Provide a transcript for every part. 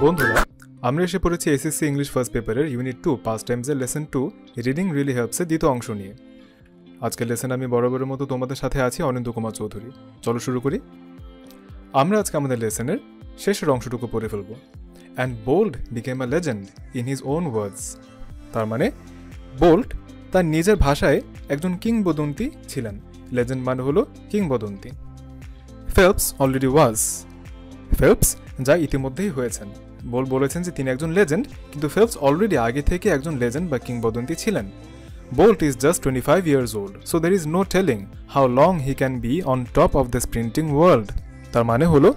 বন্ধুরা, আমরা এসে পড়েছি এসএসসি ইংলিশ ফার্স্ট পেপারের ইউনিট 2 পাস্ট টেন্সের লেসন 2 রিডিং রিয়েলি হেল্পসের দ্বিতীয় অংশ নিয়ে। আজকের লেসন আমি বরাবরের মতো তোমাদের সাথে আছি অনিন্দ কুমার চৌধুরী। চলো শুরু করি। আমরা আজকে আমাদের লেসনের শেষের অংশটুকু পড়ে ফেলব। And Bolt became a legend in his own words. তার মানে বোল্ট তার নিজের ভাষায় একজন কিংবদন্তি ছিলেন। লেজেন্ড মানে হলো কিংবদন্তি। ফেলপস অলরেডি ওয়াজ। ফেলপস যা ইতিমধ্যেই হয়েছেন। বোল্ট বলেছেন যে তিনি একজন লেজেন্ড, কিন্তু ফেলপস অলরেডি আগে থেকে একজন লেজেন্ড বা কিংবদন্তি ছিলেন। Bolt is just 25 years old, so there is no telling how long he can be on top of the sprinting world. তার মানে হলো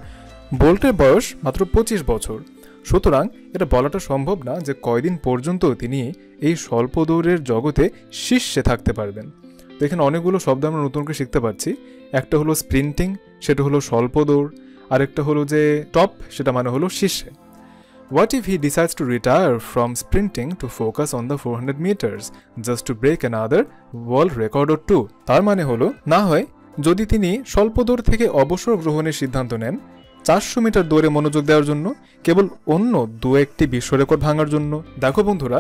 বোল্টের বয়স মাত্র 25 বছর, সুতরাং এটা বলাটা সম্ভব না যে কয়দিন পর্যন্ত তিনি এই স্বল্প দৌড়ের জগতে শীর্ষে থাকতে পারবেন। তো এখানে অনেকগুলো শব্দ আমরা নতুন করে শিখতে পারছি। একটা হলো স্প্রিন্টিং, সেটা হলো স্বল্প দৌড়, আরেকটা হলো যে টপ, সেটা মানে হলো শীর্ষে। What if he decides to retire from sprinting to focus on the 400 meters just to break another world record or two? তার মানে হলো না হয় যদি তিনি স্বল্প দৌড় থেকে অবসর গ্রহণের সিদ্ধান্ত নেন 400 মিটার দৌড়ে মনোযোগ দেওয়ার জন্য, কেবল অন্য দু একটি বিশ্ব রেকর্ড ভাঙার জন্য। দেখো বন্ধুরা,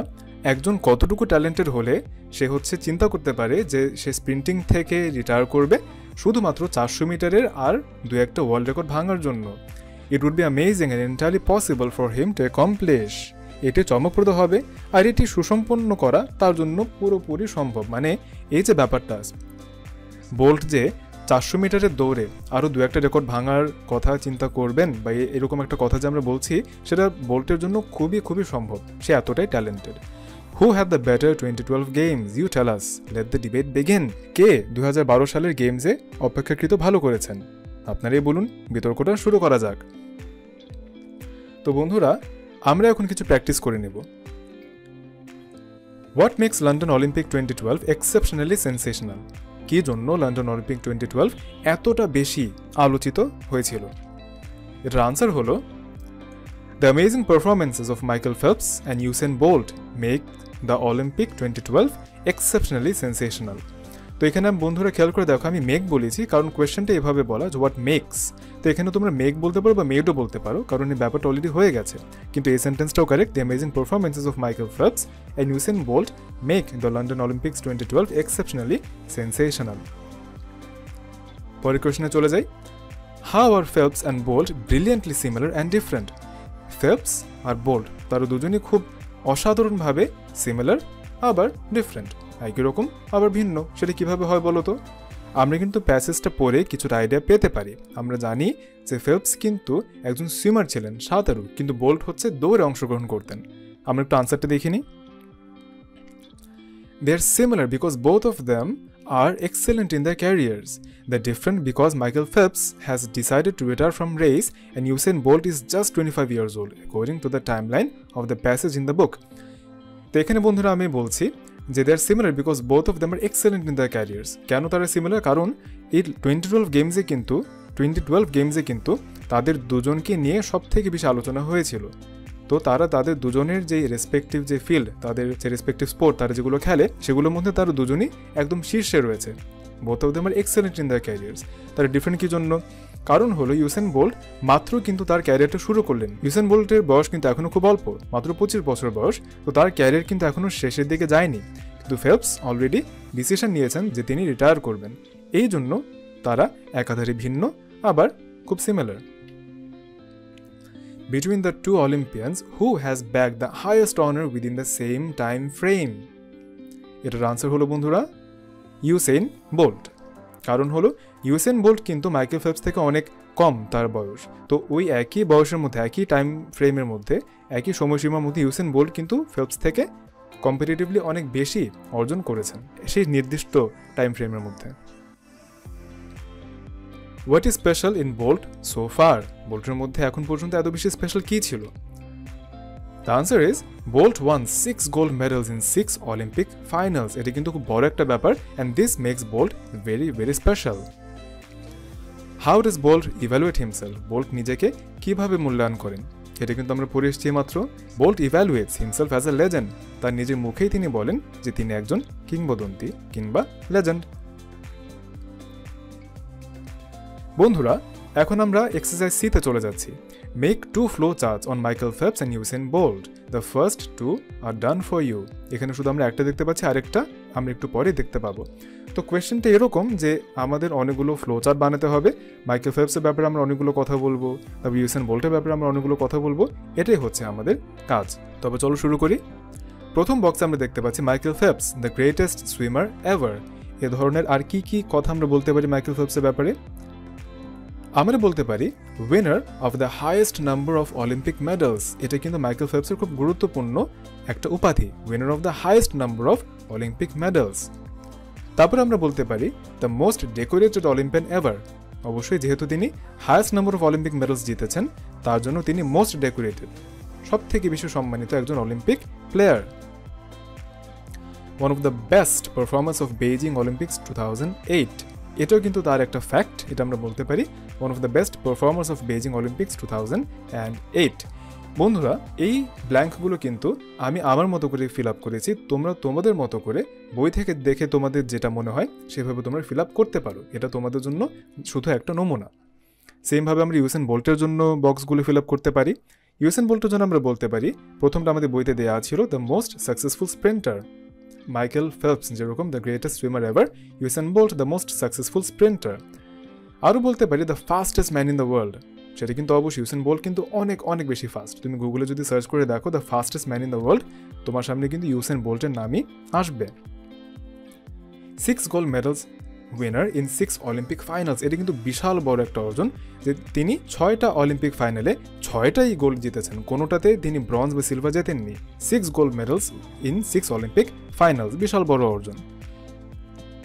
একজন কতটুকু ট্যালেন্টেড হলে সে চিন্তা করতে পারে যে সে স্প্রিন্টিং থেকে রিটায়ার করবে শুধুমাত্র 400 মিটারের আর দু একটা ওয়ার্ল্ড রেকর্ড ভাঙার জন্য। It would be amazing and entirely possible for him to accomplish. এটি চমকপ্রদ হবে আর এটি সুসম্পন্ন করা তার জন্য পুরোপুরি সম্ভব। মানে এই যে ব্যাপারটা, বোল্ট যে 400 মিটারের দৌড়ে আরও দু একটা রেকর্ড ভাঙার কথা চিন্তা করবেন বা এরকম একটা কথা যে আমরা বলছি, সেটা বোল্টের জন্য খুবই খুবই সম্ভব। সে এতটাই talented. Who had the better 2012 games? You tell us. Let the debate begin. কে 2012 সালের গেমসে অপেক্ষাকৃত ভালো করেছেন? আপনারাই বলুন, বিতর্কটা শুরু করা যাক। তো বন্ধুরা, আমরা এখন কিছু প্র্যাকটিস করে নেব। What makes London Olympic 2012 exceptionally sensational? কি জন্য লন্ডন অলিম্পিক 2012 এতটা বেশি আলোচিত হয়েছিল? এটার আনসার হলো the amazing performances of Michael Phelps and Usain Bolt make the Olympic 2012 exceptionally sensational. তো এখানে বন্ধুরা খেয়াল করে দেখো, আমি মেক বলেছি কারণ কোয়েশ্চেনটা এভাবে বলা যে হোয়াট মেক্স। তো এখানে তোমরা মেক বলতে পারো বা মেডও বলতে পারো, কারণ এই ব্যাপারটা অলরেডি হয়ে গেছে। কিন্তু এই সেন্টেন্সটাও correct. The amazing performances of Michael Phelps and Usain Bolt make the London Olympics 2012 exceptionally sensational. পরের কোয়েশ্চেনে চলে যাই। How are Phelps and Bolt brilliantly similar and different? Phelps আর বোল্ট তারা দুজনই খুব অসাধারণভাবে সিমিলার আবার ডিফারেন্ট, একই রকম আবার ভিন্ন। সেটা কিভাবে হয় বলো তো? আমরা কিন্তু প্যাসেজটা পড়ে কিছুটা আইডিয়া পেতে পারি। আমরা জানি যে ফেলপস কিন্তু একজন সুইমার ছিলেন, সাঁতারু, কিন্তু বোল্ট দৌড়ে অংশগ্রহণ করতেন। আমরা একটু আনসারটা দেখে নিই। They are similar because both of them are excellent in their careers. They're different because Michael Phelps has decided to retire from race and Usain Bolt is just 25 years old, according to the timeline of the passage in the book. তো এখানে বন্ধুরা আমি বলছি যে they are similar because both of them are excellent in their careers. কেন তারা similar? কারণ এই 2012 গেমসে কিন্তু তাদের দুজনকে নিয়ে সব থেকে বেশি আলোচনা হয়েছিল। তো তারা তাদের দুজনের যে রেসপেক্টিভ যে ফিল্ড, তাদের যে রেসপেক্টিভ স্পোর্ট তারা যেগুলো খেলে, সেগুলোর মধ্যে তারা দুজনই একদম শীর্ষে রয়েছে। Both of them are excellent in their careers. তারা ডিফারেন্ট কি জন্য? কারণ হলো ইউসেন বোল্ট মাত্র কিন্তু তার ক্যারিয়ারটা শুরু করলেন। ইউসেন বোল্টের বয়স কিন্তু এখনো খুব অল্প, মাত্র 25 বছর বয়স। তো তার ক্যারিয়ার কিন্তু এখনো শেষের দিকে যায়নি, কিন্তু ফেলপস অলরেডি ডিসিশন নিয়েছেন যে তিনি রিটায়ার করবেন। এই জন্য তারা একাধারে ভিন্ন আবার খুব similar. Between the two Olympians, who has bagged the highest honor within the same time frame? এটার আনসার হলো বন্ধুরা ইউসেন বোল্ট। কারণ হলো ইউসেন বোল্ট কিন্তু মাইকেল ফেলপস থেকে অনেক কম তার বয়স। তো ওই একই বয়সের মধ্যে, একই টাইম ফ্রেমের মধ্যে, একই সময়সীমার মধ্যে ইউসেন বোল্ট কিন্তু ফেলপস থেকে কম্পিটিটিভলি অনেক বেশি অর্জন করেছেন সেই নির্দিষ্ট টাইম ফ্রেমের মধ্যে। What is special in Bolt so far? বোল্টের মধ্যে এখন পর্যন্ত এত বেশি স্পেশাল কী ছিল? The answer is Bolt won 6 gold medals in 6 Olympic finals. এটা কিন্তু খুব বড় একটা ব্যাপার, and this makes Bolt very very special. How does Bolt evaluate himself? Bolt নিজেকে কিভাবে মূল্যায়ন করেন? এটা কিন্তু আমরা পড়ে এসেছি মাত্র। Bolt evaluates himself as a legend. তার নিজের মুখেই তিনি বলেন যে তিনি একজন কিংবদন্তি কিংবা লেজেন্ড। বন্ধুরা, এখন আমরা এক্সারসাইজ সিতে চলে যাচ্ছি। Make 2 flow charts on Michael Phelps and Usain Bolt, the first 2 are done for you. এখানে শুধু আমরা একটা দেখতে পাচ্ছি, আরেকটা আমরা একটু পরে দেখতে পাবো। তো কোয়েশ্চেনটা এরকম যে আমাদের অনেকগুলো ফ্লো চার্ট বানাতে হবে, মাইকেল ফেলপসের ব্যাপারে আমরা অনেকগুলো কথা বলবো, তারপর ইউসেন বোল্টের ব্যাপারে আমরা অনেকগুলো কথা বলবো, এটাই হচ্ছে আমাদের কাজ। তবে চলো শুরু করি। প্রথম বক্সে আমরা দেখতে পাচ্ছি Michael Phelps the greatest swimmer ever. এ ধরনের আর কি কি কথা আমরা বলতে পারি মাইকেল ফেলপসের ব্যাপারে? আমরা বলতে পারি winner of the highest number of Olympic medals. এটা কিন্তু মাইকেল ফেলপসের খুব গুরুত্বপূর্ণ একটা উপাধি, winner of the highest number of Olympic medals. তারপর আমরা বলতে পারি the most decorated Olympian ever. অবশ্যই যেহেতু তিনি highest number of Olympic medals জিতেছেন, তার জন্য তিনি মোস্ট ডেকোরেটেড, সব থেকে বেশি সম্মানিত একজন Olympic player. One of the best performance of Beijing Olympics 2008। এটাও কিন্তু তার একটা ফ্যাক্ট, এটা আমরা বলতে পারি one of the best performance of Beijing Olympics 2008। বন্ধুরা, এই ব্ল্যাঙ্কগুলো কিন্তু আমি আমার মতো করে ফিল আপ করেছি, তোমরা তোমাদের মতো করে বই থেকে দেখে তোমাদের যেটা মনে হয় সেভাবে তোমরা ফিল আপ করতে পারো। এটা তোমাদের জন্য শুধু একটা নমুনা। সেমভাবে আমরা ইউসেন বোল্টের জন্য বক্সগুলো ফিল আপ করতে পারি। ইউসেন বোল্টের জন্য আমরা বলতে পারি, প্রথমটা আমাদের বইতে দেওয়া ছিল the most successful sprinter. Michael Phelps যেরকম the greatest swimmer ever, Usain Bolt the most successful sprinter. আরও বলতে পারি the fastest man in the world. সেটা কিন্তু অবশ্যই ইউসেন বোল্ট কিন্তু অনেক অনেক বেশি ফাস্ট। তুমি গুগলে যদি সার্চ করে দেখো the fastest man in the world, তোমার সামনে কিন্তু ইউসেন বোল্টের নামই আসবে। 6 gold medals winner in 6 Olympic finals. এটা কিন্তু বিশাল বড় একটা অর্জন যে তিনি 6টা অলিম্পিক ফাইনালে 6টাই গোল্ড জিতেছেন, কোনোটাতে তিনি ব্রঞ্জ বা সিলভার জেতেননি। 6 gold medals in 6 Olympic finals, বিশাল বড় অর্জন।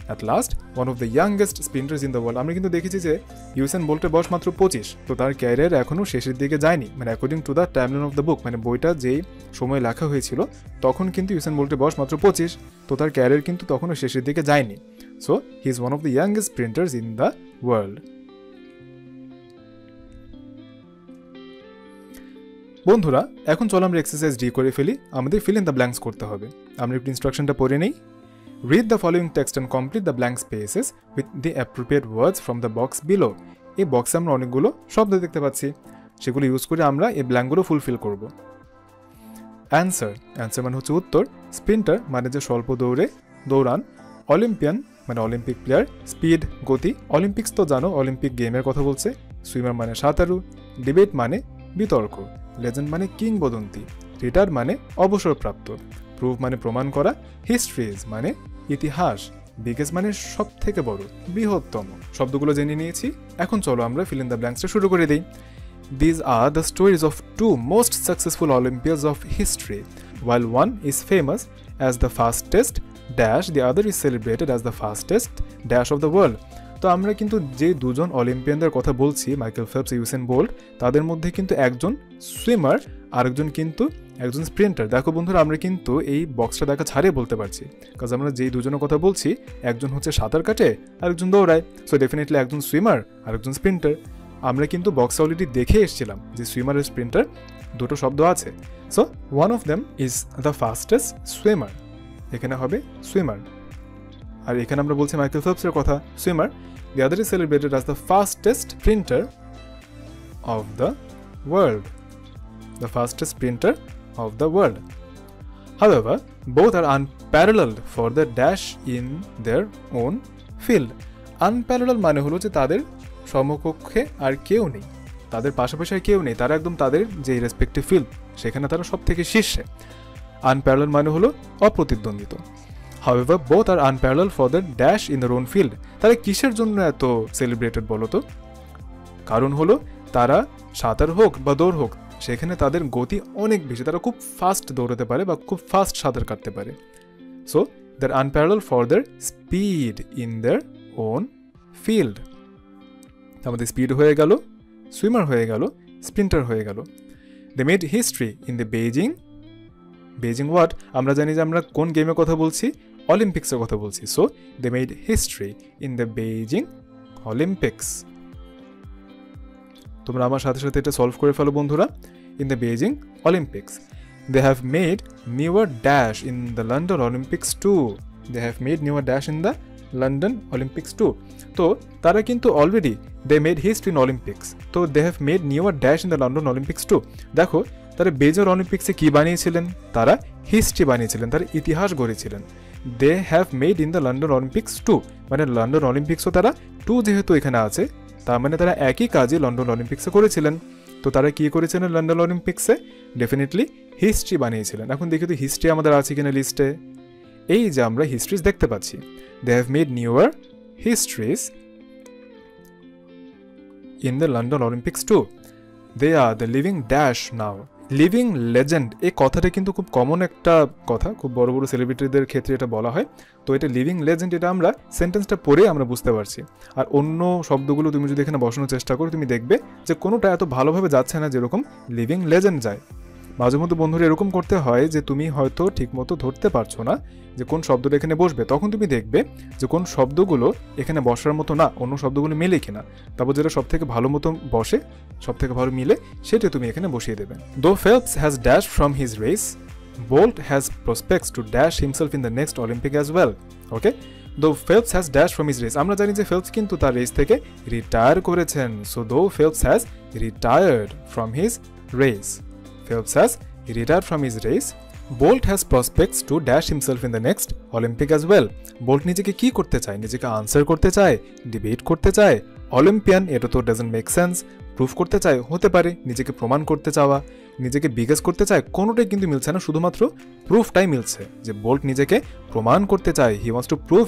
At last one of the youngest sprinters in the world. আমরা কিন্তু দেখেছি যে ইউসেন বোল্টের বয়স মাত্র 25, তো তার ক্যারিয়ার এখনও শেষের দিকে যায়নি। মানে according to the timeline of the book, মানে বইটা যেই সময় লেখা হয়েছিল তখন কিন্তু ইউসেন বোল্টের বয়স মাত্র 25, তো তার ক্যারিয়ার কিন্তু তখনও শেষের দিকে যায়নি। So he is one of the youngest sprinters in the world. বন্ধুরা, এখন চলো আমরা এক্সারসাইজ ডি করে ফেলি। আমাদের ফিল ইন দ্য ব্ল্যাঙ্কস করতে হবে। আমরা একটু ইনস্ট্রাকশনটা পড়ে নেই। Read the following text and complete the blank spaces with the appropriate words from the box below. এই বক্সে আমরা অনেকগুলো শব্দ দেখতে পাচ্ছি, সেগুলো ইউজ করে আমরা এই ব্ল্যাঙ্কগুলো ফুলফিল করব। অ্যান্সার, অ্যান্সার মানে হচ্ছে উত্তর। স্প্রিন্টার মানে যে স্বল্প দৌড়ান। অলিম্পিয়ান মানে অলিম্পিক প্লেয়ার। স্পিড গতি, অলিম্পিক্স তো জানো অলিম্পিক গেমের কথা বলছে। সুইমার মানে সাঁতারু। ডিবেট মানে বিতর্ক। লেজেন্ড মানে কিংবদন্তি। রিটায়ার মানে অবসরপ্রাপ্ত। প্রুভ মানে প্রমাণ করা। হিস্ট্রিজ মানে ইতিহাস। বিগেস্ট মানে সব থেকে বড়, বৃহত্তম। শব্দগুলো জেনে নিয়েছি, এখন চলো আমরা ফিল ইন দ্য ব্ল্যাঙ্কসটা শুরু করে দিই। These are the stories of 2 most successful Olympians of history. While one is famous as the fastest dash, the other is celebrated as the fastest dash of the world. তো আমরা কিন্তু যে দুজন অলিম্পিয়ানদের কথা বলছি, মাইকেল ফেলপস, ইউসেন বোল্ট, তাদের মধ্যে কিন্তু একজন সুইমার, আরেকজন কিন্তু একজন স্প্রিন্টার। দেখো বন্ধুরা, আমরা কিন্তু এই বক্সটা দেখা ছাড়িয়ে বলতে পারছি, কাজ আমরা যেই দুজনের কথা বলছি, একজন হচ্ছে সাঁতার কাটে, আরেকজন দৌড়ায়। সো ডেফিনেটলি একজন সুইমার আর একজন স্প্রিন্টার। আমরা কিন্তু বক্স অলরেডি দেখে এসেছিলাম যে সুইমার আর স্প্রিন্টার দুটো শব্দ আছে। So one of them is the fastest swimmer, এখানে হবে সুইমার। আর এখানে আমরা বলছি মাইকেল ফেলপসের কথা, swimmer. The other is celebrated as the fastest sprinter of the world. The fastest sprinter of the world. However, both are unparalleled for the dash in their own field. Unparalleled মানে হলো যে তাদের সমকক্ষে আর কেউ নেই, তাদের পাশাপাশি আর কেউ নেই, তারা একদম তাদের যে রেসপেক্টিভ ফিল্ড সেখানে তারা সব থেকে শীর্ষে। Unparalleled মানে হলো অপ্রতিদ্বন্দ্বিত। However, both are unparalleled for their dash in their own field. তারা কিসের জন্য এত সেলিব্রেটেড বলো তো? কারণ হলো তারা সাঁতার হোক বা দৌড় হোক, সেখানে তাদের গতি অনেক বেশি, তারা খুব ফাস্ট দৌড়াতে পারে বা খুব ফাস্ট সাঁতার কাটতে পারে। So they are unparalleled for their speed in their own field. আমাদের স্পিড হয়ে গেল, সুইমার হয়ে গেল, স্প্রিন্টার হয়ে গেল। They made history in the Beijing what, আমরা জানি যে আমরা কোন গেমের কথা বলছি, অলিম্পিক্সের কথা বলছি। So they made history in the Beijing Olympics. তোমরা আমার সাথে সাথে এটা সলভ করে ফেলো বন্ধুরা। In the Beijing Olympics. They have made newer dash in the London Olympics too. They have made newer dash in the London Olympics too. তো তারা কিন্তু already they made history in Olympics, তো they have made newer dash in the London Olympics too. দেখো তারা বেজর অলিম্পিক্সে কী বানিয়েছিলেন, তারা history বানিয়েছিলেন, তারা ইতিহাস গড়েছিলেন। They have made in the London Olympics too, মানে লন্ডন অলিম্পিক্সও তারা টু যেহেতু এখানে আছে, তার মানে তারা একই কাজই লন্ডন অলিম্পিক্সে করেছিলেন। তো তারা কী করেছিলেন লন্ডন অলিম্পিক্সে? ডেফিনেটলি হিস্ট্রি বানিয়েছিলেন। এখন দেখি তো হিস্ট্রি আমাদের আছে কিনা লিস্টে। এই যে আমরা হিস্ট্রিজ দেখতে পাচ্ছি, they have made newer histories in the London Olympics too. They are the living dash now. Living legend এই কথাটা কিন্তু খুব কমন একটা কথা, খুব বড় বড় সেলিব্রিটিদের ক্ষেত্রে এটা বলা হয়। তো এটা লিভিং লেজেন্ড, এটা আমরা সেন্টেন্সটা পড়ে আমরা বুঝতে পারছি। আর অন্য শব্দগুলো তুমি যদি এখানে বসানোর চেষ্টা করো, তুমি দেখবে যে কোনোটা এত ভালোভাবে যাচ্ছে না যেরকম লিভিং লেজেন্ড যায়। মাঝে মধ্যে বন্ধুরা এরকম করতে হয় যে তুমি হয়তো ঠিকমতো ধরতে পারছো না যে কোন শব্দটা এখানে বসবে, তখন তুমি দেখবে যে কোন শব্দগুলো এখানে বসার মতো না, অন্য শব্দগুলো মিলে কিনা, তারপর যেটা সব থেকে ভালো মতো বসে, সব থেকে ভালো মিলে, সেটা তুমি এখানে বসিয়ে দেবে। Though Phelps has dash from his race, Bolt has prospects to dash himself in the next Olympic as well. Okay, though Phelps has dash from his race, আমরা জানি যে ফেলপস কিন্তু তার রেস থেকে রিটায়ার করেছেন। সো দো Phelps has retired from his race, Phelps has retired from his race. Bolt has prospects to dash himself in the next Olympic as well. Bolt নিজেকে কি করতে চায়? নিজেকে আনসার করতে চায়, ডিবেট করতে চায়, অলিম্পিয়ান, এটা তো ডাজন্ট মেক সেন্স। প্রুফ করতে চায়, হতে পারে নিজেকে প্রমাণ করতে চাওয়া, নিজেকে বিগেস করতে চায়, কোনোটাই কিন্তু মিলছে না, শুধুমাত্র প্রুফটাই মিলছে যে বোল্ট নিজেকে প্রমাণ করতে চায়। He wants to prove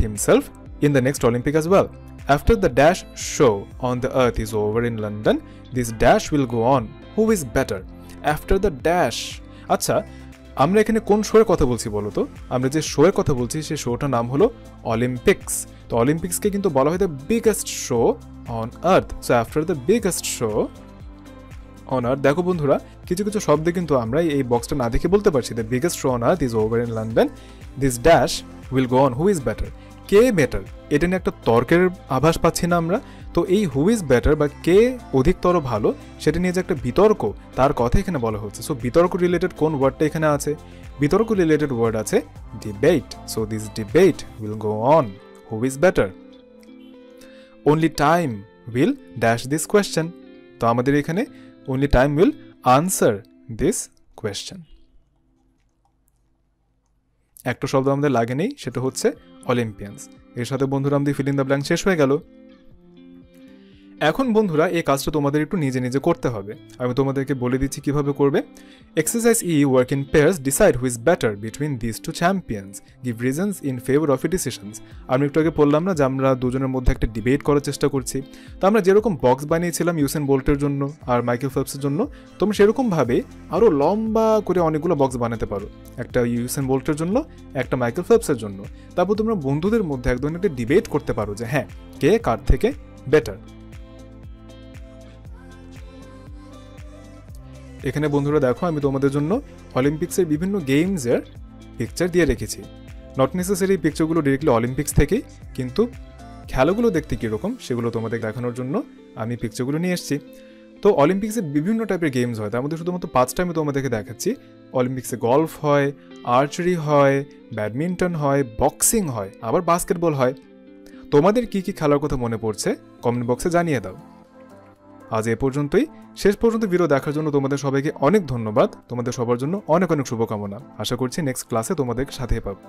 himself in the next Olympic as well. After the dash show on the earth is over in London, this dash will go on. Who is better? After the dash. আচ্ছা, আমরা এখানে কোন শোয়ের কথা বলছি বলো তো? আমরা যে শোয়ের কথা বলছি সেই শোটার নাম হলো অলিম্পিক্স। তো অলিম্পিক্সকে কিন্তু বলা হয় the biggest show on earth. So after the biggest show on earth, দেখো বন্ধুরা কিছু কিছু শব্দে কিন্তু আমরা এই বক্সটা না দেখে বলতে পারছি the biggest show on earth is over in London, this dash will go on. Who is better? K better? এটা নিয়ে একটা তর্কের আভাস পাচ্ছি না আমরা? তো এই হু ইজ বেটার বা কে অধিকতর ভালো, সেটা নিয়ে যে একটা বিতর্ক, তার কথা এখানে বলা হচ্ছে। সো বিতর্ক রিলেটেড কোন ওয়ার্ডটা এখানে আছে? বিতর্ক রিলেটেড ওয়ার্ড আছে debate. So this debate will go on. Who is better? Only time will dash this question. তো আমাদের এখানে only time will answer this question. একটা শব্দ আমাদের লাগে নেই, সেটা হচ্ছে অলিম্পিয়ান্স। এর সাথে বন্ধুরা আমাদের ফিল ইন দ্য ব্ল্যাঙ্ক শেষ হয়ে গেল। এখন বন্ধুরা এই কাজটা তোমাদের একটু নিজে নিজে করতে হবে। আমি তোমাদেরকে বলে দিচ্ছি কিভাবে করবে। Exercise E, work in pairs, decide who is better between this two champions, give reasons in favour of a decisions. আমি একটু আগে বললাম না যে আমরা দুজনের মধ্যে একটা ডিবেট করার চেষ্টা করছি। তো আমরা যেরকম বক্স বানিয়েছিলাম ইউসেন বোল্টের জন্য আর মাইকেল ফেলপসের জন্য, তোমরা সেরকমভাবে আরও লম্বা করে অনেকগুলো বক্স বানাতে পারো, একটা ইউসেন বোল্টের জন্য, একটা মাইকেল ফেলপসের জন্য। তারপর তোমরা বন্ধুদের মধ্যে এক ধরনের একটা ডিবেট করতে পারো যে হ্যাঁ, কে কার থেকে বেটার। এখানে বন্ধুরা দেখো আমি তোমাদের জন্য অলিম্পিক্সের বিভিন্ন গেমসের পিকচার দিয়ে রেখেছি। নট নেসেসারি পিকচারগুলো ডিরেক্টলি অলিম্পিক্স থেকেই, কিন্তু খেলাগুলো দেখতে কীরকম সেগুলো তোমাদের দেখানোর জন্য আমি পিকচারগুলো নিয়ে এসেছি। তো অলিম্পিক্সে বিভিন্ন টাইপের গেমস হয়, তার মধ্যে শুধুমাত্র 5টা আমি তোমাদেরকে দেখাচ্ছি। অলিম্পিক্সে গলফ হয়, আর্চারি হয়, ব্যাডমিন্টন হয়, বক্সিং হয়, আবার বাস্কেটবল হয়। তোমাদের কি কি খেলার কথা মনে পড়ছে কমেন্ট বক্সে জানিয়ে দাও। আজ এ পর্যন্তই। শেষ পর্যন্ত ভিডিও দেখার জন্য তোমাদের সবাইকে অনেক ধন্যবাদ। তোমাদের সবার জন্য অনেক অনেক শুভকামনা। আশা করছি নেক্সট ক্লাসে তোমাদের সাথে পাবো।